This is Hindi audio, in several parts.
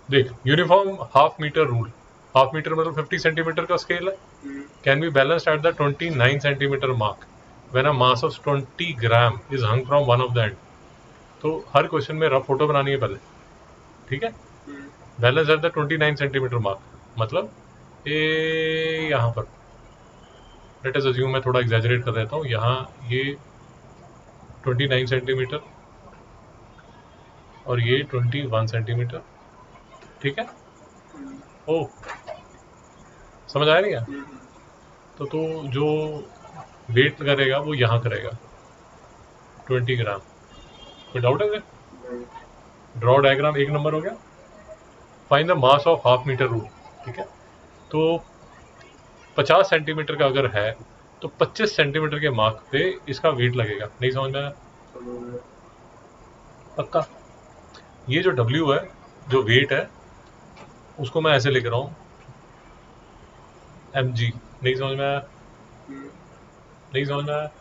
देख, uniform half metre rule, half metre मतलब 50 सेंटीमीटर का स्केल है, can be balanced at the 29 centimetre mark when a mass of 20 gram is hung from one of the end. तो हर क्वेश्चन में रफ फोटो बनानी है पहले, ठीक है। Balance at the 29 centimetre mark मतलब ये यहाँ पर, लेट अस अज्यूम, मैं थोड़ा एग्जैजरेट कर देता हूँ, यहाँ ये 29 सेंटीमीटर और ये 21 सेंटीमीटर, ठीक है। ओ, समझ आया नहीं क्या? तो जो वेट करेगा वो यहाँ करेगा 20 ग्राम। कोई डाउट है? ड्रॉ डायग्राम 1 नंबर हो गया। Find the mass of half metre rule, ठीक है। तो 50 सेंटीमीटर का अगर है तो 25 सेंटीमीटर के मार्क पे इसका वेट लगेगा। नहीं समझ में आया? पक्का? ये जो W है, जो वेट है, उसको मैं ऐसे लिख रहा हूँ mg। नहीं समझ में आया? नहीं समझ में आया?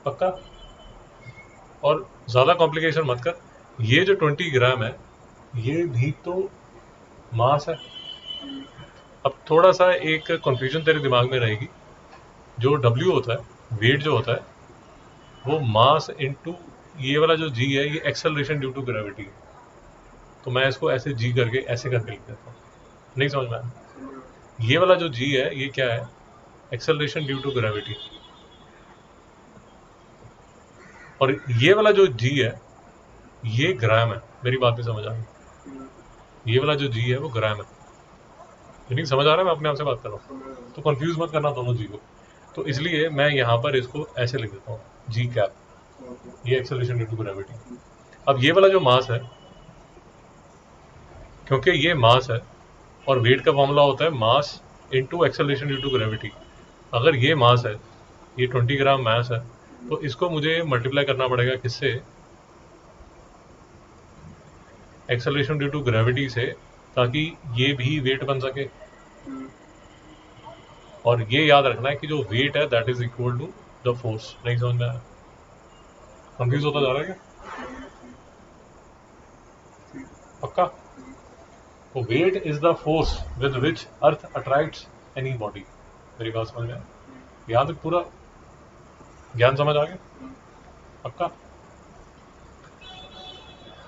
पक्का? और ज़्यादा कॉम्प्लिकेशन मत कर। ये जो 20 ग्राम है ये भी तो मास है। अब थोड़ा सा एक कंफ्यूजन तेरे दिमाग में रहेगी। जो W होता है, वेट जो होता है, वो मास इनटू ये वाला जो G है, ये एक्सेलरेशन ड्यू टू ग्रेविटी है। तो मैं इसको ऐसे G करके ऐसे करके लिख देता हूँ। नहीं समझ में आया? ये वाला जो G है ये क्या है? Acceleration due to gravity. और ये वाला जो G है ये ग्राम है। मेरी बात नहीं समझ आ रही? ये वाला जो G है वो ग्राम है। यानी समझ आ रहा है? मैं अपने आप से बात कर रहा हूँ, तो कंफ्यूज मत करना दोनों G को। तो इसलिए मैं यहाँ पर इसको ऐसे लिख देता हूँ, G कैप, ये एक्सेलरेशन ड्यू टू ग्रेविटी। अब ये वाला जो मास है, क्योंकि ये मास है और वेट का फॉर्मूला होता है mass into acceleration due to gravity. अगर ये मास है, ये 20 ग्राम मास है, तो इसको मुझे मल्टीप्लाई करना पड़ेगा किससे? एक्सेलरेशन ड्यू टू ग्रेविटी से, ताकि ये भी वेट बन सके। और ये याद रखना है कि जो वेट है that is equal to the force. नहीं समझ में आया? कंफ्यूज होता जा रहा है क्या? पक्का? तो weight is the force with which earth attracts any body. मेरी बात समझ में आया? यहाँ तक पूरा ज्ञान समझ आ गया? पक्का?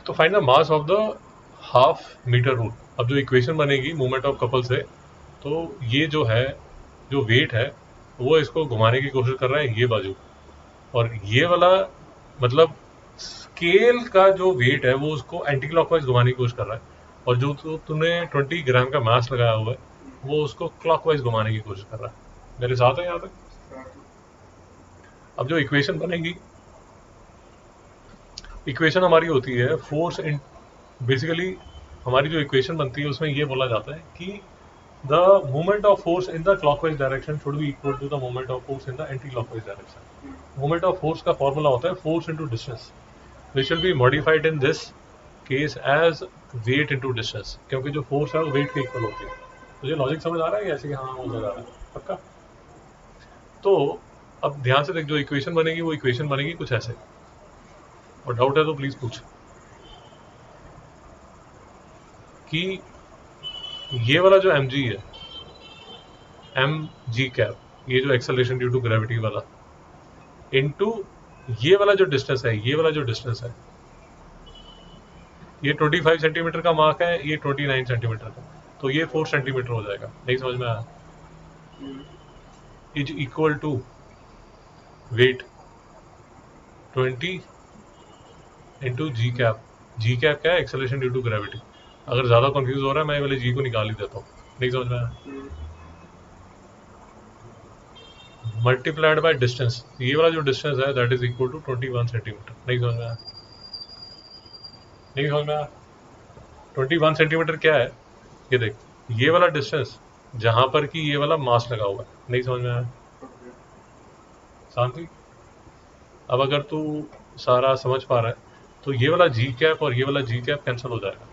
तो find the mass of the half metre rule. अब जो इक्वेशन बनेगी मूवमेंट ऑफ कपल से, तो ये जो है, जो वेट है, वो इसको घुमाने की कोशिश कर रहा है ये बाजू, और ये वाला मतलब स्केल का जो वेट है वो उसको एंटी क्लॉकवाइज घुमाने की कोशिश कर रहा है, और जो तूने 20 ग्राम का मास लगाया हुआ है वो उसको क्लॉकवाइज घुमाने की कोशिश कर रहा है। मेरे साथ है यहाँ तक? अब जो इक्वेशन बनेगी, इक्वेशन हमारी होती है फोर्स इन, बेसिकली हमारी जो इक्वेशन बनती है उसमें ये बोला जाता है कि the movement of force in the clockwise direction should be equal to the movement of force in the anti clockwise direction. Movement of force का फॉर्मूला होता है force into distance, which will be modified in this case as weight into distance, क्योंकि जो फोर्स है वो वेट के इक्वल होती है। मुझे लॉजिक समझ आ रहा है ऐसे कि हाँ हो जा रहा है? पक्का? तो अब ध्यान से देख, जो इक्वेशन बनेगी वो इक्वेशन बनेगी कुछ ऐसे, और डाउट है तो प्लीज पूछ। कि ये वाला जो mg है, mg कैप, ये जो एक्सेलरेशन ड्यू टू ग्रेविटी वाला, इनटू ये वाला जो डिस्टेंस है, ये वाला जो डिस्टेंस है, ये 25 सेंटीमीटर का मार्क है, ये 29 सेंटीमीटर का, तो ये 4 सेंटीमीटर हो जाएगा। नहीं समझ में आया? Is equal to weight 20 into g cap. G cap क्या है? Acceleration due to gravity. अगर ज्यादा कंफ्यूज हो रहा है मैं वाले जी को निकाल ही देता हूँ। नहीं समझ में आया? मल्टीप्लाइड बाय डिस्टेंस, ये वाला जो डिस्टेंस है that is equal to 21 centimetre. नहीं समझ में आया? नहीं समझ में आया? 21 सेंटीमीटर क्या है? ये देख, ये वाला डिस्टेंस जहां पर कि ये वाला मास लगा हुआ है। नहीं समझ में आया? शांति? अब अगर तू सारा समझ पा रहा है तो ये वाला जी कैप और ये वाला जी कैप कैंसिल हो जाएगा।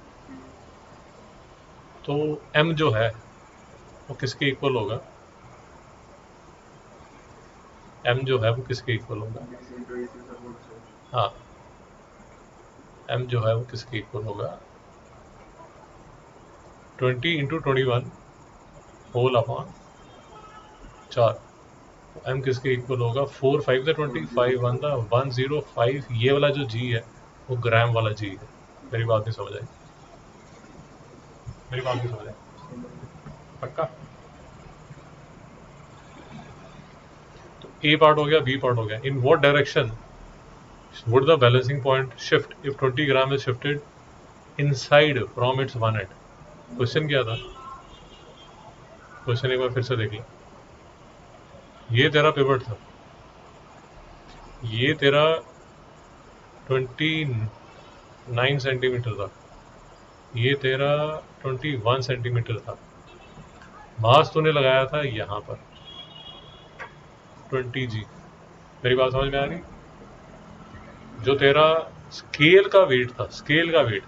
तो m जो है वो किसके इक्वल होगा? m जो है वो किसके इक्वल होगा? हाँ, m जो है वो किसके इक्वल होगा? 20 इंटू 21 होल अपॉन 4। m किसके इक्वल होगा? 4 5 द 20, 5 1 द 105। ये वाला जो g है वो ग्राम वाला g है। मेरी बात नहीं समझ आई? मेरी बात नहीं समझ आई? पक्का? तो a पार्ट हो गया, b पार्ट हो गया। In what direction would the balancing point shift if 20 gram is shifted inside from its one end? Question क्या था? क्वेश्चन एक बार फिर से देख लो। ये तेरा पिवट था, ये तेरा 29 सेंटीमीटर था, ये तेरा 21 सेंटीमीटर था। मास तूने लगाया था यहाँ पर 20g। मेरी बात समझ में आ रही? जो तेरा स्केल का वेट था, स्केल का वेट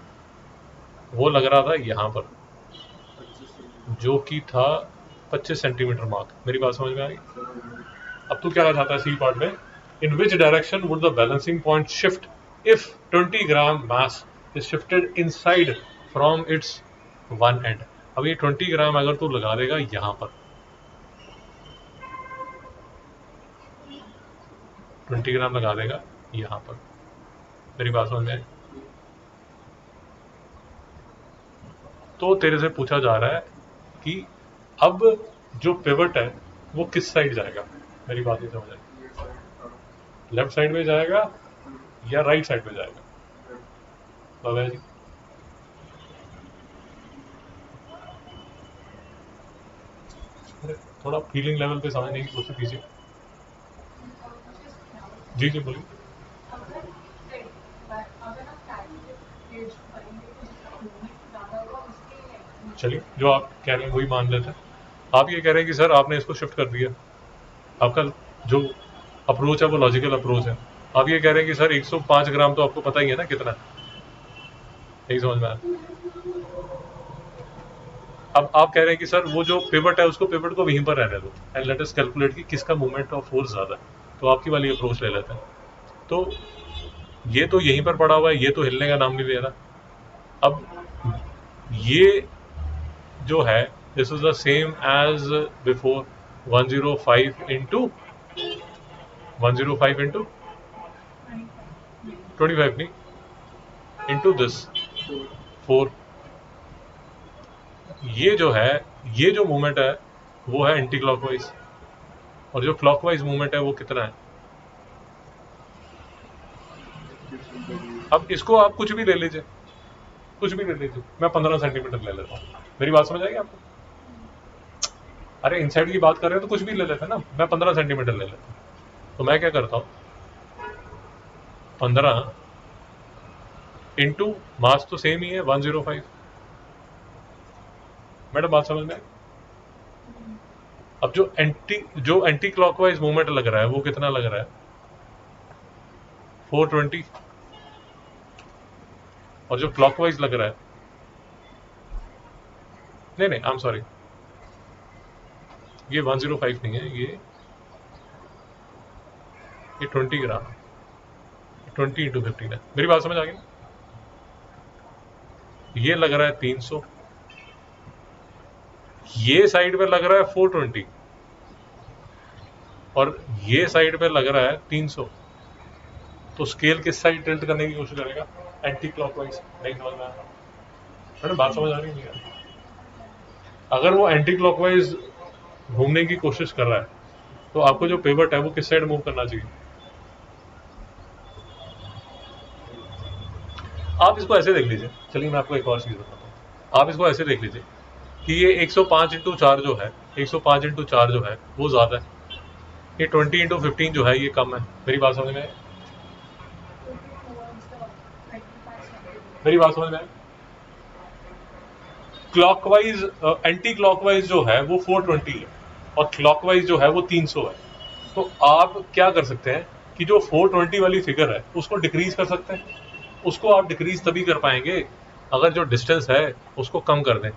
वो लग रहा था यहाँ पर, जो कि था 25 सेंटीमीटर मार्क। मेरी बात समझ में आ रही? अब तू क्या चाहता है सी पार्ट में? In which direction would the balancing point shift if 20 gram mass is shifted inside from its one end. अब ये 20 ग्राम अगर तू लगा देगा यहाँ पर, 20 ग्राम लगा देगा यहाँ पर। मेरी बात समझ में आई? तो तेरे से पूछा जा रहा है कि अब जो पिवट है वो किस साइड जाएगा। मेरी बात नहीं समझ आई? लेफ्ट साइड में जाएगा या राइट साइड में जाएगा? बाबा जी थोड़ा फीलिंग लेवल पे समझने की कोशिश कीजिए। जी जी बोलिए। चलिए, जो आप कह रहे हैं वही मान लेते हैं। आप ये कह रहे हैं कि सर आपने इसको शिफ्ट कर दिया, आपका जो अप्रोच है वो लॉजिकल अप्रोच है। आप ये कह रहे हैं कि सर 105 ग्राम तो आपको पता ही है ना कितना, नहीं समझ में आया? अब आप कह रहे हैं कि सर वो जो पिवट है उसको, पिवट को वहीं पर रहने दो एंड लेट अस कैलकुलेट कि किसका मूवमेंट ऑफ फोर्स ज्यादा है। तो आपकी वाली अप्रोच ले लेते हैं। तो ये तो यहीं पर पड़ा हुआ है, ये तो हिलने का नाम नहीं ले रहा। अब ये जो है this is the same as before 105 into 105 into 25 नहीं, इंटू दिस 4। ये जो है, ये जो मूवमेंट है वो है एंटी क्लॉकवाइज, और जो क्लॉकवाइज मूवमेंट है वो कितना है? अब इसको आप कुछ भी ले लीजिए, कुछ भी ले लीजिए। मैं 15 सेंटीमीटर ले लेता हूँ। मेरी बात समझ आएगी आपको? अरे इनसाइड की बात कर रहे हैं तो कुछ भी ले लेते हैं ना। मैं 15 सेंटीमीटर ले लेता हूँ। तो मैं क्या करता हूँ, 15 इंटू मास तो सेम ही है 105। मैडम बात समझ में? अब जो एंटी क्लॉकवाइज मूवमेंट लग रहा है वो कितना लग रहा है? 420। और जो क्लॉकवाइज लग रहा है, नहीं नहीं आई एम सॉरी, ये 105 नहीं है, ये 20 ग्राम, 20 इंटू 15 है। मेरी बात समझ आ गई? ये लग रहा है 300, ये साइड पे लग रहा है 420, और ये साइड पे लग रहा है 300। तो स्केल किस साइड टिल्ट करने की कोशिश करेगा? Anti clockwise. नहीं समझ में आया? मैडम बात समझ आ रही है? अगर वो एंटी क्लॉकवाइज घूमने की कोशिश कर रहा है तो आपको जो पिवट है वो किस साइड मूव करना चाहिए? आप इसको ऐसे देख लीजिए। चलिए मैं आपको एक और चीज बताता हूँ। आप इसको ऐसे देख लीजिए कि ये 105 इंटू 4 जो है, 105 इंटू 4 जो है वो ज्यादा है, ये 20 इंटू 15 जो है ये कम है। मेरी बात समझ में है? मेरी बात समझ में है? क्लॉकवाइज, एंटी क्लॉकवाइज जो है वो 420 है, और क्लॉकवाइज जो है वो 300 है। तो आप क्या कर सकते हैं कि जो 420 वाली फिगर है उसको डिक्रीज कर सकते हैं। उसको आप डिक्रीज तभी कर पाएंगे अगर जो डिस्टेंस है उसको कम कर दें,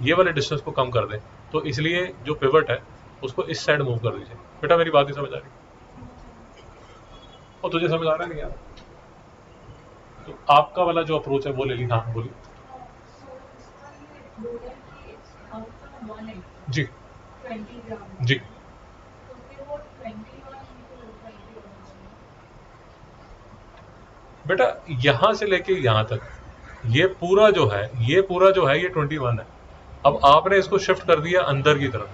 ये वाले डिस्टेंस को कम कर दें। तो इसलिए जो पिवट है उसको इस साइड मूव कर दीजिए। बेटा मेरी बात नहीं समझ आ रही? और तुझे समझ आ रहा है नहीं यार? तो आपका वाला जो अप्रोच है वो ले ली। हाँ बोलिए। जी जी। बेटा यहां से लेके यहां तक ये पूरा जो है ये 21 है। अब आपने इसको शिफ्ट कर दिया अंदर की तरफ,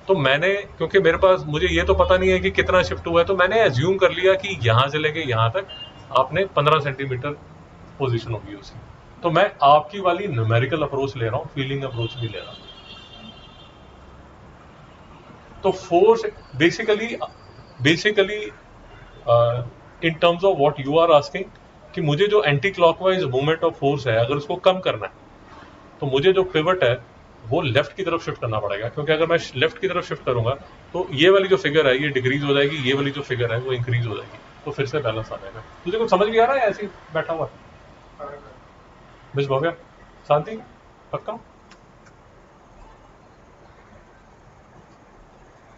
तो मैंने, क्योंकि मेरे पास, मुझे ये तो पता नहीं है कि कितना शिफ्ट हुआ है, तो मैंने एज्यूम कर लिया कि यहां से लेके यहां तक आपने 15 सेंटीमीटर पोजीशन होगी उसकी। तो मैं आपकी वाली न्यूमेरिकल अप्रोच ले रहा हूं, फीलिंग अप्रोच नहीं ले रहा। तो force basically in terms of what you are asking, कि मुझे जो anti clockwise movement of force है अगर उसको कम करना है तो मुझे जो पिवट है वो लेफ्ट की तरफ शिफ्ट करना पड़ेगा, क्योंकि अगर मैं लेफ्ट की तरफ शिफ्ट करूंगा तो ये वाली जो फिगर है ये डिक्रीज हो जाएगी, ये वाली जो फिगर है वो इंक्रीज हो जाएगी, तो फिर से बैलेंस आ जाएगा। तुझे कुछ समझ भी आ रहा है ऐसे ही बैठा हुआ? मिस भव्या, शांति, पक्का?